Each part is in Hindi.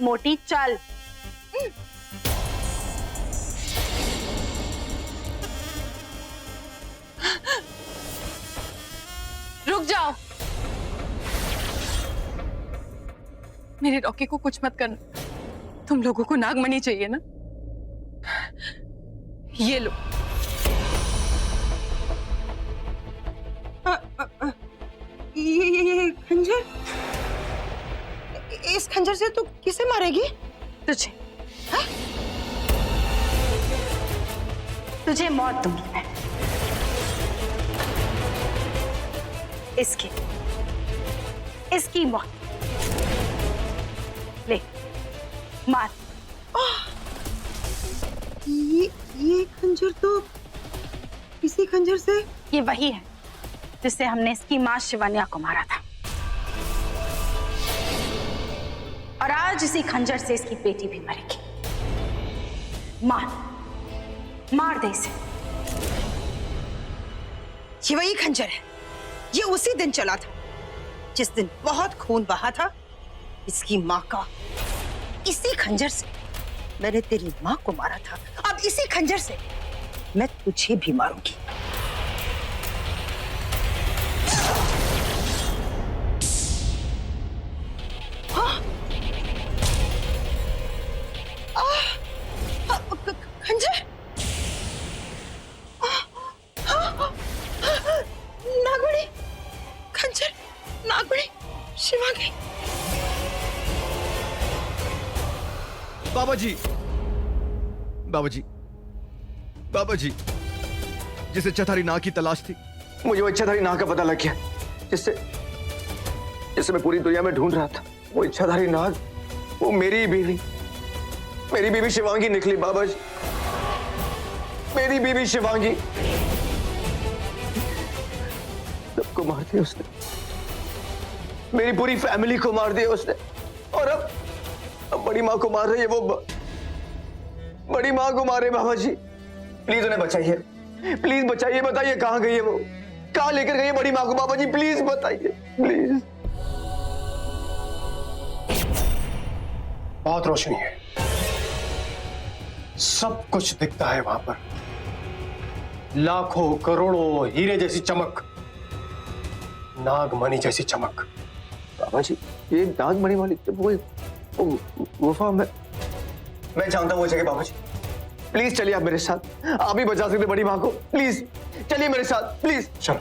मोटी चल। रुक जाओ, मेरे रॉकी को कुछ मत करना। तुम लोगों को नागमणि चाहिए ना, ये लो। ये खंजर, इस खंजर से तू किसे मारेगी? तुझे। तुझे मौत दूंगी मैं। इसकी मौत। ले मार। ये खंजर तो इसी खंजर से। ये वही है जिससे हमने इसकी मां शिवानिया को मारा था, और आज इसी खंजर से इसकी बेटी भी मरेगी। मार दे इसे। ये वही खंजर है, ये उसी दिन चला था जिस दिन बहुत खून बहा था इसकी माँ का। इसी खंजर से मैंने तेरी माँ को मारा था, अब इसी खंजर से मैं तुझे भी मारूंगी। खंजर, नागमणि, खंजर, नागमणि, शिवांगी। बाबा जी, बाबा जी, बाबा जी, जिस इच्छाधारी नाग की तलाश थी, मुझे वो इच्छाधारी नाग का पता लग गया, जिससे मैं पूरी दुनिया में ढूंढ रहा था। वो इच्छाधारी नाग, वो मेरी बीवी शिवांगी निकली। बाबा जी, मेरी बीवी शिवांगी। सबको मार दिया उसने, मेरी पूरी फैमिली को मार दिया उसने, और अब बड़ी माँ को मार रही है। वो बड़ी माँ को मारे। बाबा जी, प्लीज उन्हें बचाइए, प्लीज बचाइए। बताइए कहाँ गई है वो, कहाँ लेकर गई है बड़ी माँ को? बाबा जी प्लीज बताइए, प्लीज। बहुत रोशनी है, सब कुछ दिखता है वहां पर, लाखों करोड़ों हीरे जैसी चमक, नागमणि जैसी चमक। बाबा जी, ये नागमणि वाली वो गुफा मैं जानता हूँ वो जगह। बाबा जी प्लीज चलिए आप मेरे साथ, आप ही बचा सकते बड़ी माँ को। प्लीज चलिए मेरे साथ, प्लीज। चलो।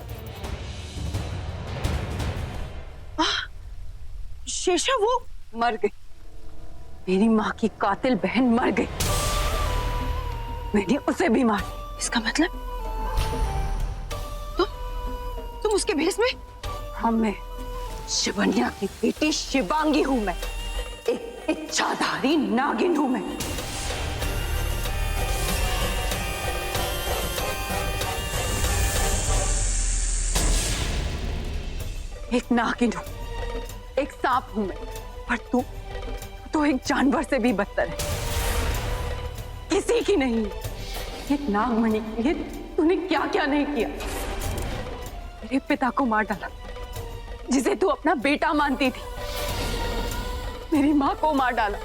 शेषा, वो मर गई, मेरी माँ की कातिल बहन मर गई, मैंने उसे भी मार। इसका मतलब तुम उसके भेष में? हाँ, मैं शिवन्या की बेटी शिवांगी हूं। मैं एक इच्छाधारी नागिन हूं। मैं एक नागिन हूं, एक सांप हूं मैं, पर तू तो एक जानवर से भी बदतर है, किसी की नहीं। ये नागमणि के लिए तूने क्या क्या नहीं किया। मेरे पिता को मार डाला, जिसे तू अपना बेटा मानती थी। मेरी माँ को मार डाला,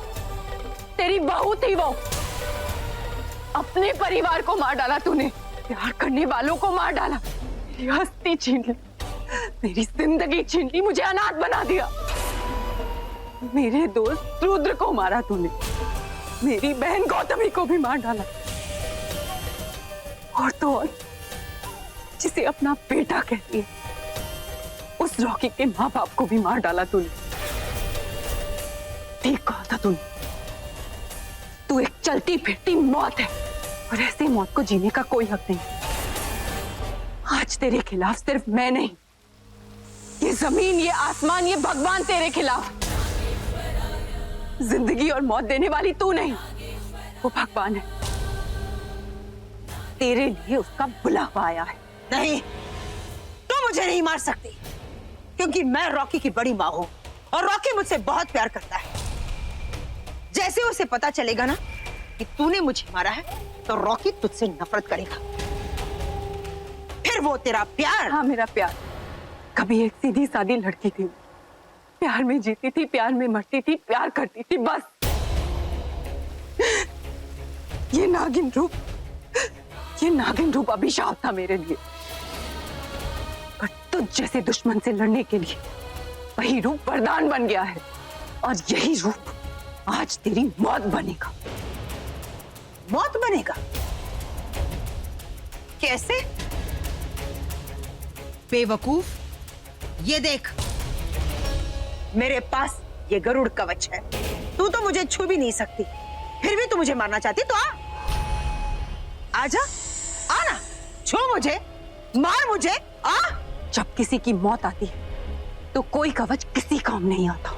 तेरी बहू थी वो। अपने परिवार को मार डाला तूने, प्यार करने वालों को मार डाला, मेरी हस्ती छीन ली, मेरी जिंदगी छीन ली, मुझे अनाथ बना दिया। मेरे दोस्त रुद्र को मारा तूने, मेरी बहन गौतमी को भी मार डाला, और तो और जिसे अपना बेटा कहती है, उस रॉकी के माँ बाप को भी मार डाला तूने। ठीक कहा था तूने, तू एक चलती फिरती मौत है, और ऐसी मौत को जीने का कोई हक नहीं। आज तेरे खिलाफ सिर्फ मैं नहीं, ये जमीन, ये आसमान, ये भगवान तेरे खिलाफ। जिंदगी और मौत देने वाली तू नहीं, वो भगवान है। तेरे लिए उसका बुलावा आया है। नहीं, तुम मुझे नहीं मार सकती, क्योंकि मैं रॉकी की बड़ी माँ हूं, और रॉकी मुझसे बहुत प्यार करता है। जैसे उसे पता चलेगा ना कि तूने मुझे मारा है, तो रॉकी तुझसे नफरत करेगा। फिर वो तेरा प्यार। हाँ, मेरा प्यार। कभी एक सीधी सादी लड़की थी, प्यार में जीती थी, प्यार में मरती थी, प्यार करती थी, बस। ये नागिन रूप अभिशाप था मेरे लिए, पर तुझ जैसे दुश्मन से लड़ने के लिए वही रूप वरदान बन गया है, और यही रूप आज तेरी मौत बनेगा। मौत बनेगा? कैसे? बेवकूफ, ये देख, मेरे पास ये गरुड़ कवच है। तू तो मुझे छू भी नहीं सकती, फिर भी तू मुझे मारना चाहती तो आजा, आना, छू मुझे, मार मुझे, आ। जब किसी की मौत आती है तो कोई कवच किसी काम नहीं आता।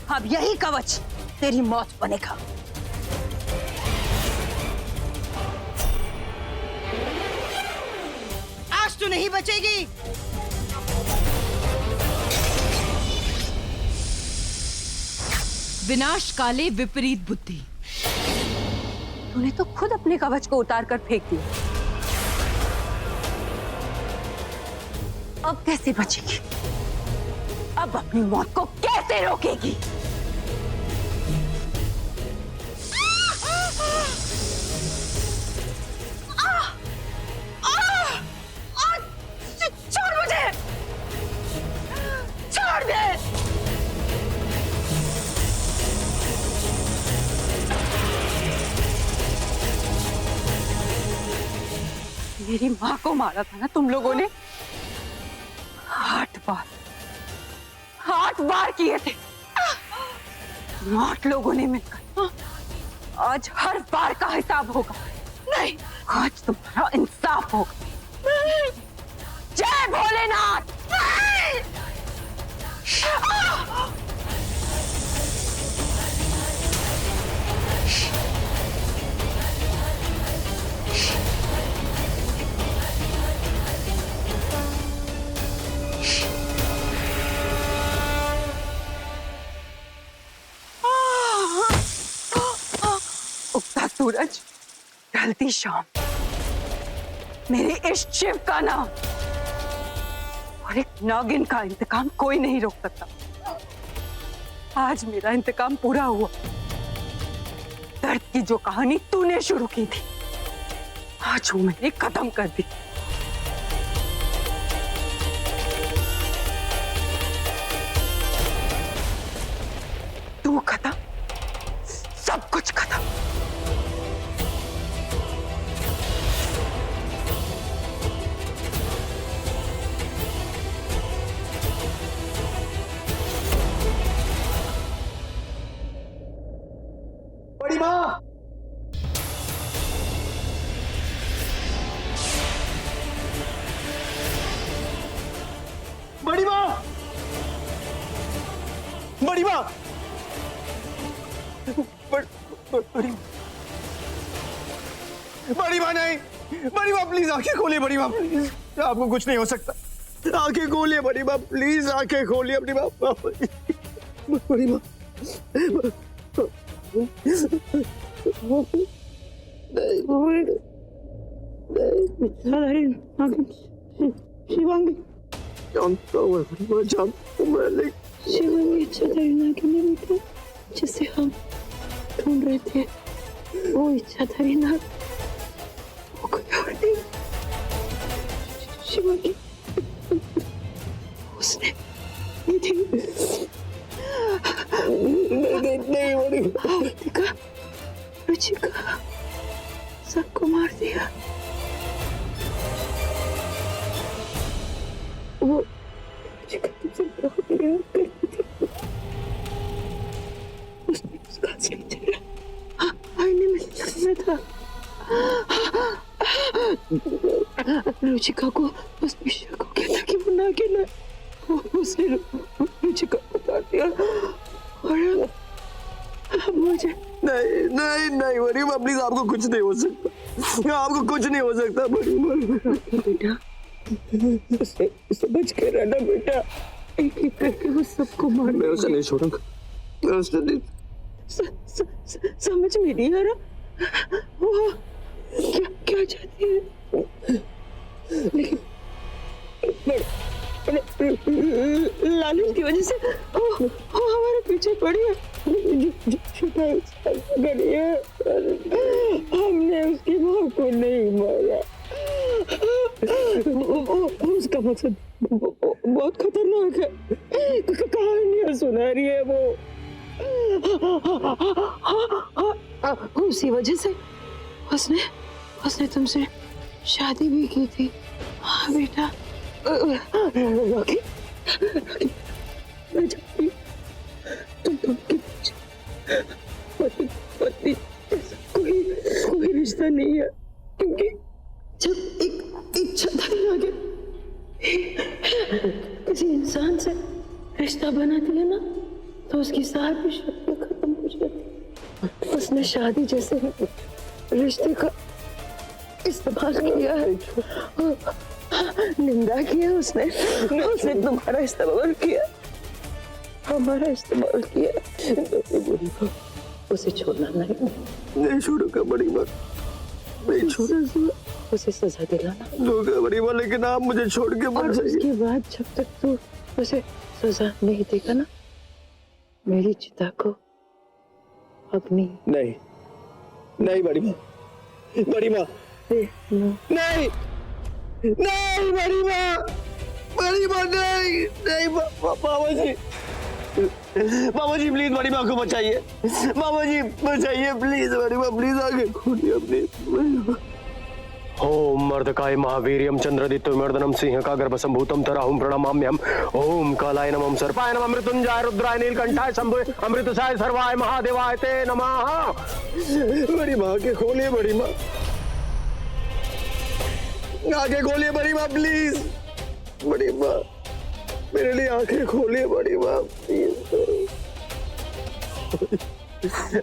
अब यही कवच तेरी मौत बनेगा। आज तू नहीं बचेगी। विनाश काले विपरीत बुद्धि। तूने तो खुद अपने कवच को उतार कर फेंक दिया, अब कैसे बचेगी? अब अपनी मौत को कैसे रोकेगी? छोड़ मुझे, छोड़ दे। मेरी माँ को मारा था ना तुम लोगों ने? 8 बार किए थे। 8 लोगों ने मिलकर। आज हर बार का हिसाब होगा। नहीं, आज तुम्हारा इंसाफ होगा। जय भोलेनाथ। उगता सूरज, ढलती शाम, मेरे इष्ट शिव का नाम और एक नागिन का इंतकाम कोई नहीं रोक सकता। आज मेरा इंतकाम पूरा हुआ। दर्द की जो कहानी तूने शुरू की थी, आज वो मैंने खत्म कर दी। तू खत्म, सब कुछ खत्म। बड़ी माँ, बड़ी माँ, बड़ी माँ, बड़ी माँ नहीं, बड़ी माँ प्लीज आंखें खोलिए। बड़ी माँ प्लीज, आपको कुछ नहीं हो सकता। आंखें खोलिए बड़ी माँ प्लीज, आंखें खोलिए बड़ी माँ। बड़ी माँ, शिवांगी, जानता हूँ बड़ी माँ, जानता हूँ मैं, लेकिन शिवांगी इच्छाधारी नागिन है बेटा, जिसे हम ढूंढ रहे थे। वो इच्छाधारी नाग वो कोई और नहीं। शिवांगी, उसने नहीं बड़ी माँ, देखा, रुचिका सबको मार दिया। वो रुचिका तुमसे बहुत प्यार करती थी। उसने उसका असली चेहरा आईने में देखना था। रुचिका को उसने शक हो गया था कि वो नागिन है। उसने मुझे बता दिया और मुझे नहीं नहीं नहीं बड़ी माँ प्लीज, आपको कुछ नहीं हो सकता, आपको कुछ नहीं हो सकता बड़ी माँ। बेटा उसे बच के रहना बेटा, एक एक करके वो सबको मार। मैं उसे नहीं छोड़ूंगा, मैं उसे नहीं। समझ में नहीं आ रहा वो क्या चाहती है, लेकिन लालच की वजह से वो हमारे पीछे पड़ी है। हमने उसकी माँ को नहीं मारा, उसका मकसद बहुत खतरनाक है, कहानियां सुना रही है वो। उसी वजह से उसने तुमसे शादी भी की थी। हाँ बेटा। रॉकी मैं जानती हूँ तुम पति कोई रिश्ता नहीं है, क्योंकि जब एक इच्छा धरी आगे किसी इंसान से रिश्ता बनाती है ना, तो उसकी सारी शक्ति खत्म हो जाती। उसने शादी जैसे रिश्ते का इस्तेमाल किया है, निंदा किया उसने तुम्हारा इस्तेमाल किया, हमारा इस्तेमाल किया। उसे छोड़ना नहीं छोड़ूंगा बड़ी माँ, नहीं छोड़ूंगा। उसे सजा दिलाना दूंगा बड़ी माँ, लेकिन आप मुझे छोड़ के मत जाइए। उसके बाद जब तक तू उसे सजा नहीं देगा ना, मेरी चिता को अग्नि नहीं नहीं बड़ी माँ, बड़ी माँ नहीं नहीं बड़ी माँ, बड़ी माँ नहीं नहीं बाबा जी, बाबा जी प्लीज बड़ी माँ को बचाइए, बाबा जी बचाइए प्लीज, बड़ी माँ प्लीज आगे खोलिए प्लीज। ओम मर्दकाय महावीर्यम चंद्रदित्य मर्दनम सिंह का गर्भ संभूतम तराहुम प्रणमाम्यहम्। ओम कालाय नमः सर्पाय नमः मृत्युंजय रुद्राय नीलकंठाय शंभुवे अमृतसाय सर्वाय महादेवाय ते नमः। बड़ी माँ के खोलिए, बड़ी माँ आंखें खोलिए, बड़ी माँ प्लीज, बड़ी माँ मेरे लिए आंखें खोलिए, बड़ी माँ प्लीज।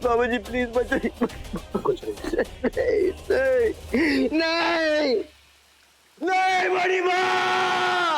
बाबा जी प्लीज बचाइए, कुछ नहीं नहीं नहीं नहीं बड़ी माँ।